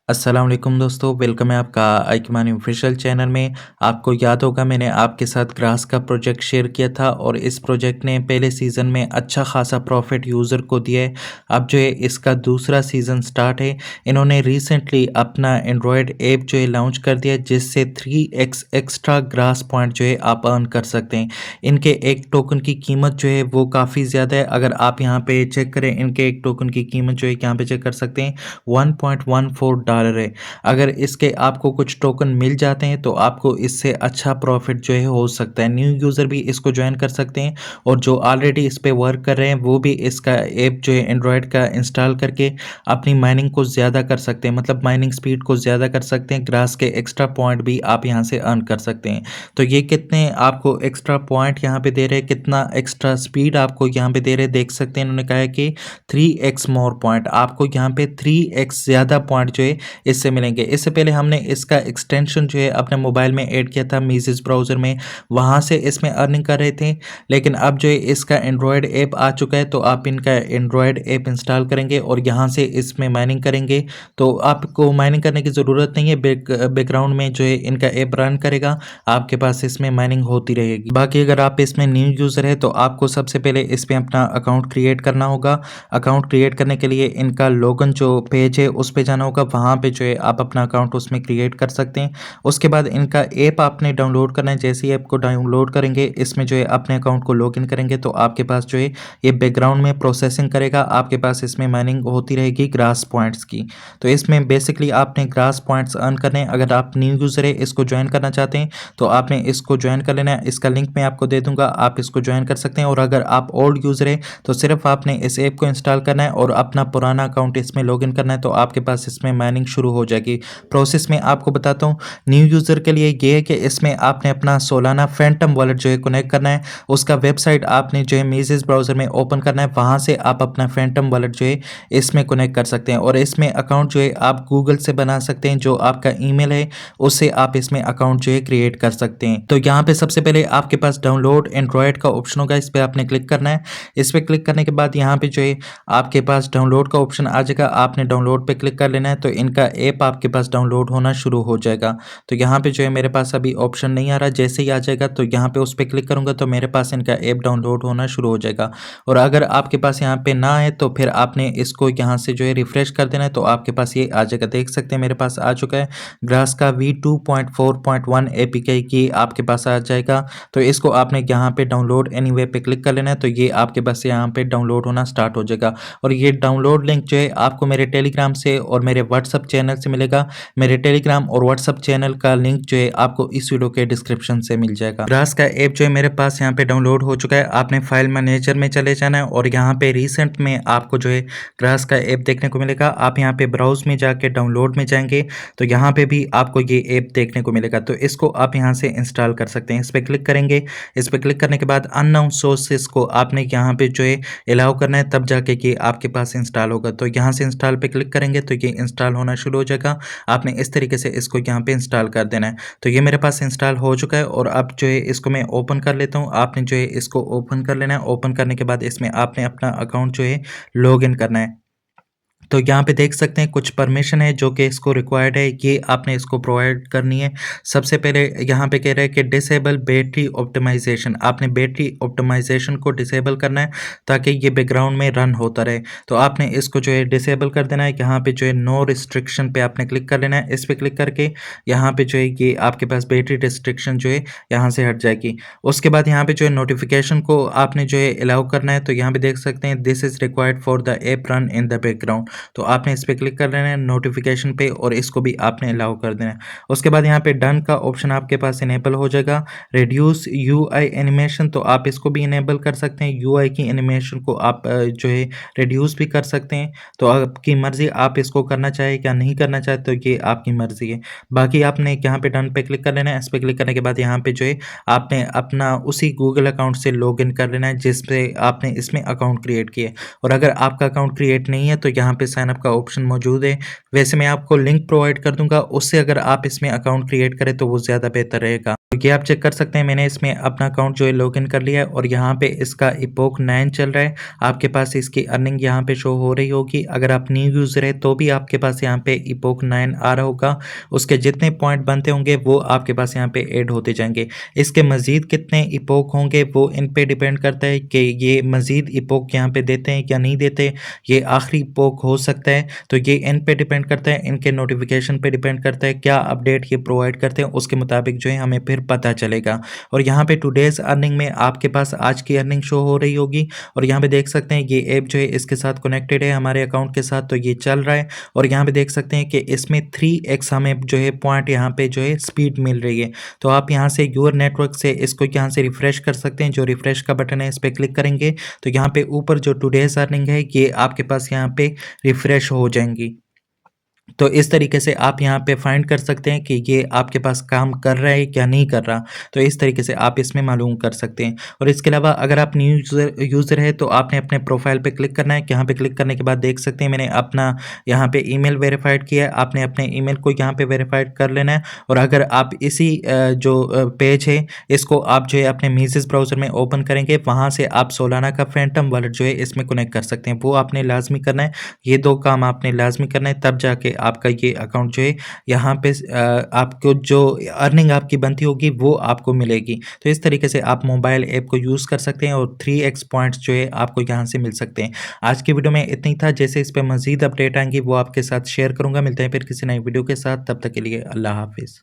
अस्सलाम वालेकुम दोस्तों, वेलकम है आपका आइकमान ऑफिशियल चैनल में। आपको याद होगा मैंने आपके साथ ग्रास का प्रोजेक्ट शेयर किया था और इस प्रोजेक्ट ने पहले सीज़न में अच्छा खासा प्रॉफिट यूज़र को दिया है। अब जो है इसका दूसरा सीज़न स्टार्ट है। इन्होंने रिसेंटली अपना एंड्रॉयड ऐप जो है लॉन्च कर दिया जिससे 3x एक्स्ट्रा ग्रास पॉइंट जो है आप अर्न कर सकते हैं। इनके एक टोकन की कीमत जो है वो काफ़ी ज़्यादा है। अगर आप यहाँ पे चेक करें इनके एक टोकन की कीमत जो है यहाँ पे चेक कर सकते हैं $1.14 है। अगर इसके आपको कुछ टोकन मिल जाते हैं तो आपको इससे अच्छा प्रॉफिट जो है हो सकता है। न्यू यूज़र भी इसको ज्वाइन कर सकते हैं और जो ऑलरेडी इस पे वर्क कर रहे हैं वो भी इसका ऐप जो है एंड्रॉयड का इंस्टॉल करके अपनी माइनिंग को ज़्यादा कर सकते हैं, मतलब माइनिंग स्पीड को ज़्यादा कर सकते हैं। ग्रास के एक्स्ट्रा पॉइंट भी आप यहाँ से अर्न कर सकते हैं। तो ये कितने आपको एक्स्ट्रा पॉइंट यहाँ पे दे रहे हैं, कितना एक्स्ट्रा स्पीड आपको यहाँ पे दे रहे हैं, देख सकते हैं। इन्होंने कहा है कि 3x मोर पॉइंट, आपको यहाँ पे 3x ज़्यादा पॉइंट जो है इससे मिलेंगे। इससे पहले हमने इसका एक्सटेंशन जो है अपने मोबाइल में ऐड किया था मीसेज ब्राउज़र में, वहाँ से इसमें अर्निंग कर रहे थे। लेकिन अब जो है इसका एंड्रॉयड ऐप आ चुका है तो आप इनका एंड्रॉयड ऐप इंस्टॉल करेंगे और यहाँ से इसमें माइनिंग करेंगे तो आपको माइनिंग करने की ज़रूरत नहीं है। बैकग्राउंड में जो है इनका ऐप रन करेगा, आपके पास इसमें माइनिंग होती रहेगी। बाकी अगर आप इसमें न्यू यूज़र है तो आपको सबसे पहले इसमें अपना अकाउंट क्रिएट करना होगा। अकाउंट क्रिएट करने के लिए इनका लॉगिन जो पेज है उस पे जाना होगा, वहाँ पे जो है आप अपना अकाउंट उसमें क्रिएट कर सकते हैं। उसके बाद इनका ऐप आपने डाउनलोड करना है। जैसे ही ऐप को डाउनलोड करेंगे इसमें जो है अपने अकाउंट को लॉगिन करेंगे तो आपके पास जो है ये बैकग्राउंड में प्रोसेसिंग करेगा, आपके पास इसमें माइनिंग होती रहेगी ग्रास पॉइंट्स की। तो इसमें बेसिकली आपने ग्रास पॉइंट्स अर्न करने हैं। अगर आप न्यू यूज़र है इसको ज्वाइन करना चाहते हैं तो आपने इसको ज्वाइन कर लेना है। इसका लिंक मैं आपको दे दूंगा, आप इसको ज्वाइन कर सकते हैं। और अगर आप ओल्ड यूज़र है तो सिर्फ आपने इस ऐप को इंस्टॉल करना है और अपना पुराना अकाउंट इसमें लॉगिन करना है तो आपके पास इसमें माइनिंग शुरू हो जाएगी। प्रोसेस में आपको बताता हूँ। न्यू यूज़र के लिए ये है कि इसमें आपने अपना सोलाना फैंटम वॉलेट जो है कनेक्ट करना है। उसका वेबसाइट आपने जो है मीसेज ब्राउज़र में ओपन करना है, वहाँ से आप अपना फैंटम वॉलेट जो है इसमें कनेक्ट कर सकते हैं। और इसमें अकाउंट जो है आप गूगल से बना सकते हैं, जो आपका ईमेल है उससे आप इसमें अकाउंट जो है क्रिएट कर सकते हैं। तो यहाँ पे सबसे पहले आपके पास डाउनलोड एंड्रॉयड का ऑप्शन होगा, इस पर आपने क्लिक करना है। इस पर क्लिक करने के बाद यहाँ पे जो है आपके पास डाउनलोड का ऑप्शन आ जाएगा, आपने डाउनलोड पे क्लिक कर लेना है तो इनका ऐप आपके पास डाउनलोड होना शुरू हो जाएगा। तो यहाँ पे जो है मेरे पास अभी ऑप्शन नहीं आ रहा, जैसे ही आ जाएगा तो यहाँ पे उस पर क्लिक करूँगा तो मेरे पास इनका ऐप डाउनलोड होना शुरू हो जाएगा। और अगर आपके पास यहाँ पे ना है तो फिर आपने इसको यहाँ से जो है रिफ्रेश कर देना है तो आपके पास ये आ जाएगा। देख सकते हैं मेरे पास आ चुका है ग्रास का V2.4.1 APK की आपके पास आ जाएगा। तो इसको आपने यहाँ पे डाउनलोड एनीवे पे क्लिक कर लेना है तो ये आपके पास यहाँ पे डाउनलोड होना स्टार्ट हो जाएगा। और ये डाउनलोड लिंक जो है आपको मेरे टेलीग्राम से और मेरे व्हाट्सअप चैनल से मिलेगा। मेरे टेलीग्राम और व्हाट्सअप चैनल का लिंक जो है आपको इस वीडियो के डिस्क्रिप्शन से मिल जाएगा। ग्रास का ऐप जो है मेरे पास यहाँ पे डाउनलोड हो चुका है। आपने फाइल मैनेजर में चले जाना है और यहाँ पे रिसेंट में आपको जो है ग्रास का ऐप देखने को मिलेगा। आप यहाँ पे ब्राउज में जाके डाउनलोड में जाएंगे तो यहाँ पे भी आपको ये ऐप देखने को मिलेगा। तो इसको आप यहाँ से इंस्टॉल कर सकते हैं। इस पर क्लिक करेंगे, इस पर क्लिक करने के बाद अननोन सोर्सेस को आपने यहाँ पे जो है अलाउ करना है, तब जाके कि आपके पास इंस्टॉल होगा। तो यहाँ से इंस्टॉल पे क्लिक करेंगे तो ये इंस्टॉल होना शुरू हो जाएगा। आपने इस तरीके से इसको यहाँ पे इंस्टॉल कर देना है। तो ये मेरे पास इंस्टॉल हो चुका है और अब जो है इसको मैं ओपन कर लेता हूँ। आपने जो है इसको ओपन कर लेना है। ओपन करने के बाद इसमें आपने अपना अकाउंट जो है लॉग इन करना है। तो यहाँ पे देख सकते हैं कुछ परमिशन है जो कि इसको रिक्वायर्ड है, ये आपने इसको प्रोवाइड करनी है। सबसे पहले यहाँ पे कह रहा है कि डिसेबल बैटरी ऑप्टिमाइजेशन, आपने बैटरी ऑप्टिमाइजेशन को डिसेबल करना है ताकि ये बैकग्राउंड में रन होता रहे। तो आपने इसको जो है डिसेबल कर देना है। यहाँ पे जो है नो रिस्ट्रिक्शन पे आपने क्लिक कर लेना है। इस पर क्लिक करके यहाँ पे जो है ये आपके पास बैटरी रिस्ट्रिक्शन जो है यहाँ से हट जाएगी। उसके बाद यहाँ पे जो है नोटिफिकेशन को आपने जो है अलाउ करना है। तो यहाँ पे देख सकते हैं this is required for the app run in the background. तो आपने इस पर क्लिक कर लेना है नोटिफिकेशन पे और इसको भी आपने अलाउ कर देना है। उसके बाद यहाँ पे डन का ऑप्शन आपके पास इनेबल हो जाएगा। रिड्यूस यूआई एनिमेशन, तो आप इसको भी इनेबल कर सकते हैं। यूआई की एनिमेशन को आप जो है रिड्यूस भी कर सकते हैं। तो आपकी मर्जी, आप इसको करना चाहे या नहीं करना चाहे तो ये आपकी मर्जी है। बाकी आपने यहाँ पे डन पे क्लिक कर लेना है। इस पर क्लिक करने के बाद यहाँ पे जो है आपने अपना उसी गूगल अकाउंट से लॉग इन कर लेना है जिस पे आपने इसमें अकाउंट क्रिएट किया है। और अगर आपका अकाउंट क्रिएट नहीं है तो यहाँ पे पे साइन अप का ऑप्शन मौजूद है। वैसे मैं आपको लिंक प्रोवाइड कर दूँगा, उससे अगर आप इसमें अकाउंट क्रिएट करें तो वो ज़्यादा बेहतर रहेगा। तो ये आप चेक कर सकते हैं, मैंने इसमें अपना अकाउंट जो है लॉगिन कर लिया है और यहाँ पे इसका इपोक 9 चल रहा है। आपके पास इसकी अर्निंग यहाँ पे शो हो रही होगी। अगर आप न्यू यूज़र है तो भी आपके पास यहाँ पे इपोक 9 आ रहा होगा। उसके जितने पॉइंट बनते होंगे वो आपके पास यहाँ पे ऐड होते जाएँगे। इसके मज़ीद कितने इपोक होंगे वो इन पे डिपेंड करता है कि ये मज़ीद इपोक यहाँ पे देते हैं या नहीं देते। ये आखिरी इपोक हो सकता है, तो ये इन पे डिपेंड करता है, इनके नोटिफिकेशन पे डिपेंड करता है, क्या अपडेट ये प्रोवाइड करते हैं उसके मुताबिक जो है हमें फिर पता चलेगा। और यहाँ पे टुडेज़ अर्निंग में आपके पास आज की अर्निंग शो हो रही होगी और यहाँ पे देख सकते हैं ये ऐप जो है इसके साथ कनेक्टेड है हमारे अकाउंट के साथ, तो ये चल रहा है। और यहाँ पे देख सकते हैं कि इसमें 3x हमें जो है पॉइंट यहाँ पे जो है स्पीड मिल रही है। तो आप यहाँ से योर नेटवर्क से इसको यहाँ से रिफ्रेश कर सकते हैं। जो रिफ्रेश का बटन है इस पर क्लिक करेंगे तो यहाँ पे ऊपर जो टुडेज़ अर्निंग है ये आपके पास यहाँ पे रिफ्रेश हो जाएंगी। तो इस तरीके से आप यहाँ पे फाइंड कर सकते हैं कि ये आपके पास काम कर रहा है क्या नहीं कर रहा। तो इस तरीके से आप इसमें मालूम कर सकते हैं। और इसके अलावा अगर आप न्यू यूज़र है तो आपने अपने प्रोफाइल पे क्लिक करना है। यहाँ पे क्लिक करने के बाद देख सकते हैं मैंने अपना यहाँ पे ईमेल वेरीफाइड किया है। आपने अपने ईमेल को यहाँ पे वेरीफाइड कर लेना है। और अगर आप इसी जो पेज है इसको आप जो है अपने मीसेस ब्राउज़र में ओपन करेंगे, वहाँ से आप सोलाना का फैंटम वॉलेट जो है इसमें कनेक्ट कर सकते हैं। वो आपने लाजमी करना है, ये 2 काम आपने लाजमी करना है, तब जाके आपका ये अकाउंट जो है यहाँ पे आपको जो अर्निंग आपकी बनती होगी वो आपको मिलेगी। तो इस तरीके से आप मोबाइल ऐप को यूज़ कर सकते हैं और 3x पॉइंट्स जो है आपको यहाँ से मिल सकते हैं। आज की वीडियो में इतना ही था। जैसे इस पे मज़ीद अपडेट आएँगी वो आपके साथ शेयर करूँगा। मिलते हैं फिर किसी नई वीडियो के साथ, तब तक के लिए अल्लाह हाफ़िज़।